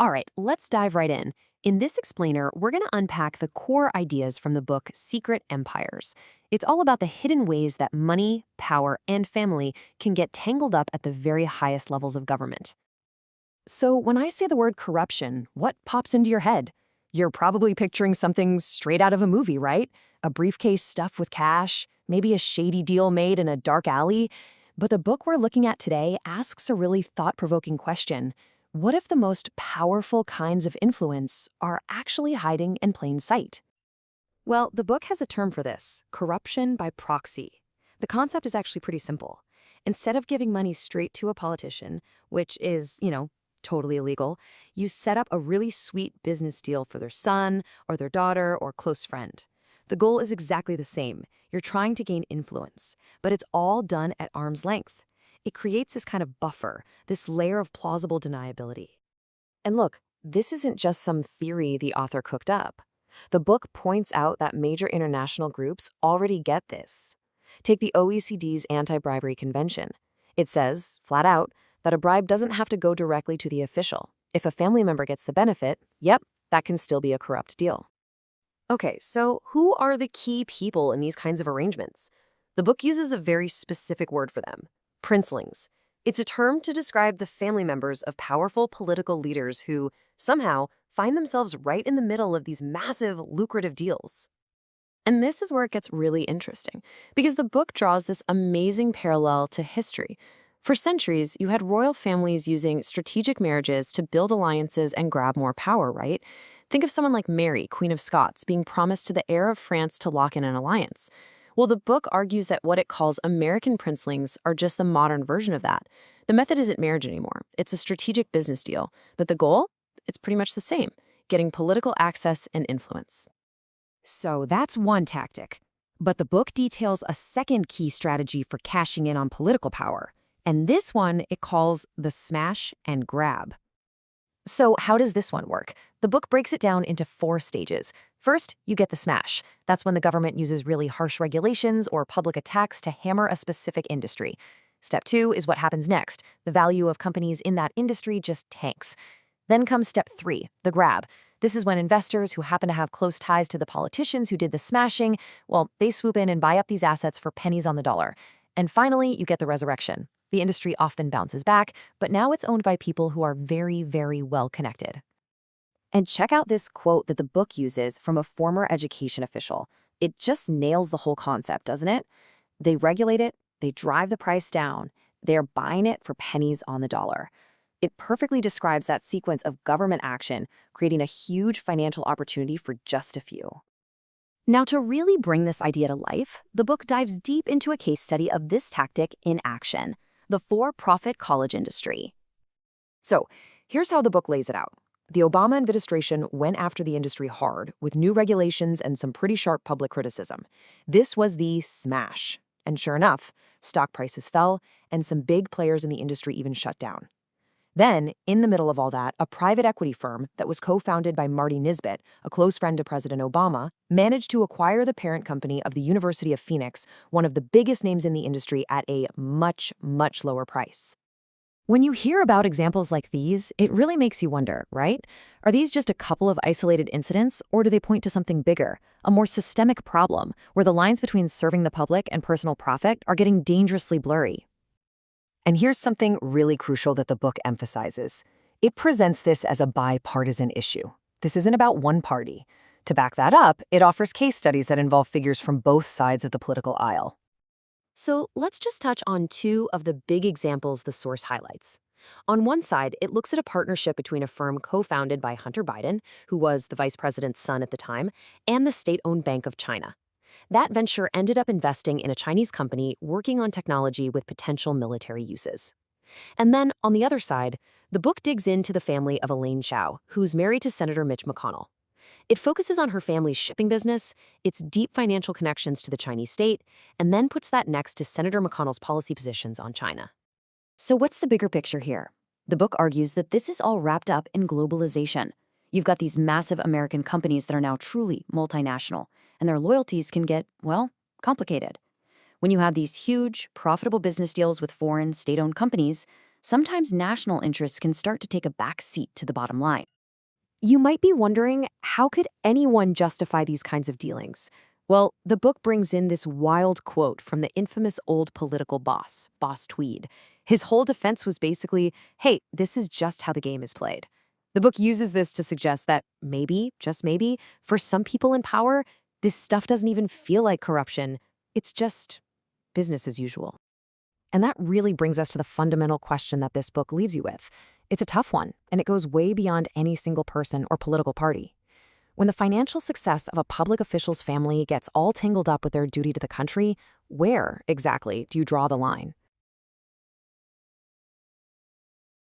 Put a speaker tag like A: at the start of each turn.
A: All right, let's dive right in. In this explainer, we're going to unpack the core ideas from the book Secret Empires. It's all about the hidden ways that money, power, and family can get tangled up at the very highest levels of government. So, when I say the word corruption, what pops into your head? You're probably picturing something straight out of a movie, right? A briefcase stuffed with cash, maybe a shady deal made in a dark alley. But the book we're looking at today asks a really thought-provoking question. What if the most powerful kinds of influence are actually hiding in plain sight? Well, the book has a term for this, corruption by proxy. The concept is actually pretty simple. Instead of giving money straight to a politician, which is, totally illegal, you set up a really sweet business deal for their son or their daughter or close friend. The goal is exactly the same. You're trying to gain influence, but it's all done at arm's length. It creates this kind of buffer, this layer of plausible deniability. And look, this isn't just some theory the author cooked up. The book points out that major international groups already get this. Take the OECD's Anti-Bribery Convention. It says, flat out, that a bribe doesn't have to go directly to the official. If a family member gets the benefit, yep, that can still be a corrupt deal. Okay, so who are the key people in these kinds of arrangements? The book uses a very specific word for them, princelings. It's a term to describe the family members of powerful political leaders who, somehow, find themselves right in the middle of these massive, lucrative deals. And this is where it gets really interesting, because the book draws this amazing parallel to history. For centuries, you had royal families using strategic marriages to build alliances and grab more power, right? Think of someone like Mary, Queen of Scots, being promised to the heir of France to lock in an alliance. Well, the book argues that what it calls American princelings are just the modern version of that. The method isn't marriage anymore. It's a strategic business deal. But the goal? It's pretty much the same, getting political access and influence.
B: So that's one tactic. But the book details a second key strategy for cashing in on political power. And this one it calls the smash and grab.
A: So how does this one work? The book breaks it down into 4 stages. First, you get the smash. That's when the government uses really harsh regulations or public attacks to hammer a specific industry. Step 2 is what happens next. The value of companies in that industry just tanks. Then comes step 3, the grab. This is when investors who happen to have close ties to the politicians who did the smashing, well, they swoop in and buy up these assets for pennies on the dollar. And finally, you get the resurrection. The industry often bounces back, but now it's owned by people who are very, very well connected. And check out this quote that the book uses from a former education official. It just nails the whole concept, doesn't it? They regulate it, they drive the price down, they're buying it for pennies on the dollar. It perfectly describes that sequence of government action, creating a huge financial opportunity for just a few. Now, to really bring this idea to life, the book dives deep into a case study of this tactic in action, the for-profit college industry. So, here's how the book lays it out. The Obama administration went after the industry hard with new regulations and some pretty sharp public criticism. This was the smash. And sure enough, stock prices fell, and some big players in the industry even shut down. Then, in the middle of all that, a private equity firm that was co-founded by Marty Nisbet, a close friend to President Obama, managed to acquire the parent company of the University of Phoenix, one of the biggest names in the industry, at a much, much lower price. When you hear about examples like these, it really makes you wonder, right? Are these just a couple of isolated incidents, or do they point to something bigger, a more systemic problem, where the lines between serving the public and personal profit are getting dangerously blurry? And here's something really crucial that the book emphasizes. It presents this as a bipartisan issue. This isn't about one party. To back that up, it offers case studies that involve figures from both sides of the political aisle. So let's just touch on 2 of the big examples the source highlights. On one side, it looks at a partnership between a firm co-founded by Hunter Biden, who was the vice president's son at the time, and the state-owned Bank of China. That venture ended up investing in a Chinese company working on technology with potential military uses. And then, on the other side, the book digs into the family of Elaine Chao, who's married to Senator Mitch McConnell. It focuses on her family's shipping business, its deep financial connections to the Chinese state, and then puts that next to Senator McConnell's policy positions on China. So what's the bigger picture here? The book argues that this is all wrapped up in globalization. You've got these massive American companies that are now truly multinational, and their loyalties can get, well, complicated. When you have these huge, profitable business deals with foreign, state-owned companies,
B: sometimes national interests can start to take a back seat to the bottom line.
A: You might be wondering, how could anyone justify these kinds of dealings? Well, the book brings in this wild quote from the infamous old political boss, Boss Tweed. His whole defense was basically, hey, this is just how the game is played. The book uses this to suggest that maybe, just maybe, for some people in power, this stuff doesn't even feel like corruption. It's just business as usual. And that really brings us to the fundamental question that this book leaves you with. It's a tough one, and it goes way beyond any single person or political party. When the financial success of a public official's family gets all tangled up with their duty to the country, where exactly do you draw the line?